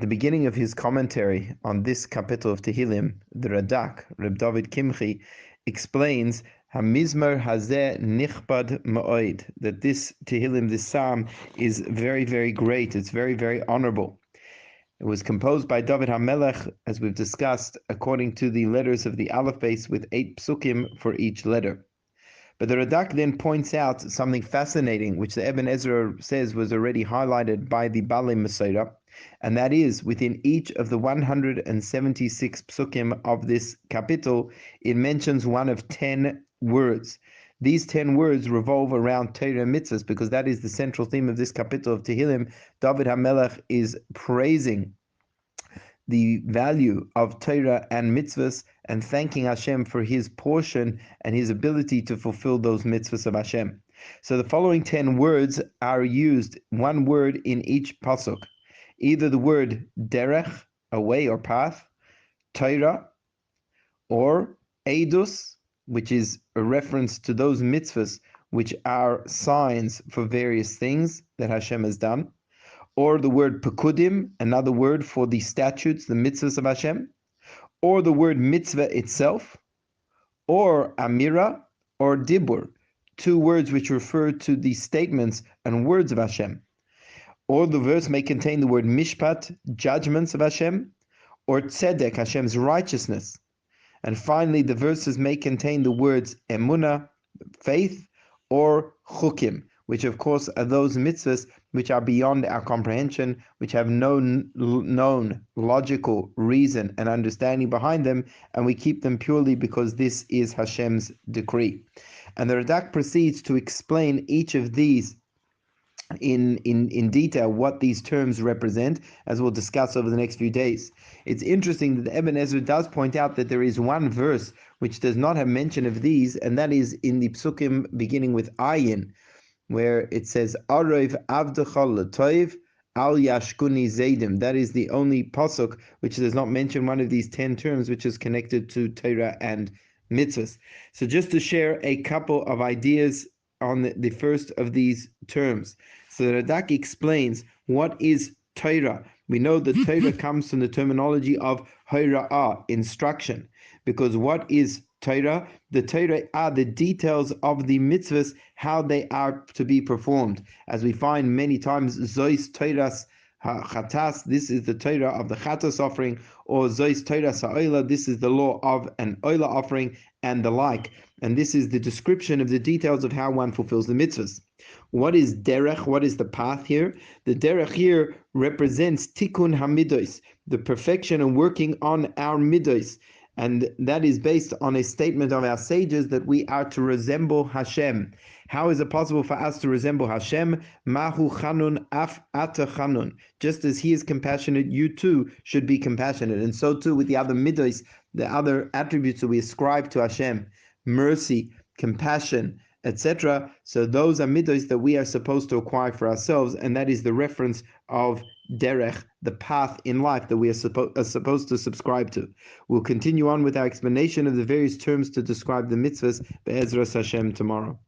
beginning of his commentary on this capital of Tehillim, the Radak, Reb David Kimchi, explains Hamizmar Hazeh Nichbad Ma'oid, that this Tehillim, this psalm, is very, very great. It's very, very honorable. It was composed by David HaMelech, as we've discussed, according to the letters of the Aleph base, with 8 psukim for each letter. But the Radak then points out something fascinating, which the Ibn Ezra says was already highlighted by the Balei Mesorah, and that is, within each of the 176 psukim of this capital, it mentions one of 10 words. These 10 words revolve around Torah and mitzvahs, because that is the central theme of this capital of Tehillim. David HaMelech is praising the value of Torah and mitzvahs and thanking Hashem for his portion and his ability to fulfill those mitzvahs of Hashem. So the following 10 words are used, one word in each pasuk. Either the word derech, a way or path, Torah, or edus, which is a reference to those mitzvahs which are signs for various things that Hashem has done, or the word pekudim, another word for the statutes, the mitzvahs of Hashem, or the word mitzvah itself, or amira, or dibur, 2 words which refer to the statements and words of Hashem. Or the verse may contain the word mishpat, judgments of Hashem, or tzedek, Hashem's righteousness. And finally, the verses may contain the words emunah, faith, or chukim, which of course are those mitzvahs which are beyond our comprehension, which have no known logical reason and understanding behind them, and we keep them purely because this is Hashem's decree. And the Radak proceeds to explain each of these in detail, what these terms represent, as we'll discuss over the next few days. It's interesting that Ibn Ezra does point out that there is one verse which does not have mention of these, and that is in the psukim beginning with ayin, where it says Arov Avdachal Latoiv Al Yashkuni Zaydim. That is the only pasuk which does not mention one of these 10 terms, which is connected to Torah and mitzvahs. So just to share a couple of ideas on the first of these terms. So the Radak explains what is Torah. We know that Torah comes from the terminology of Hora'ah, instruction, because what is Torah? The Torah are the details of the mitzvahs, how they are to be performed. As we find many times, Zois Torahs Chatas, this is the Torah of the Chatas offering, or Zois Torah Sa'oila, this is the law of an Oila offering, and the like. And this is the description of the details of how one fulfills the mitzvahs. What is derech? What is the path here? The derech here represents tikkun hamidos, the perfection and working on our midos. And that is based on a statement of our sages that we are to resemble Hashem. How is it possible for us to resemble Hashem? Mahu chanun af ata chanun. Just as he is compassionate, you too should be compassionate. And so too with the other midos, the other attributes that we ascribe to Hashem. Mercy, compassion, etc. So those are midos that we are supposed to acquire for ourselves, and that is the reference of derech, the path in life that we are supposed to subscribe to. We'll continue on with our explanation of the various terms to describe the mitzvahs, Be'ezras Hashem, tomorrow.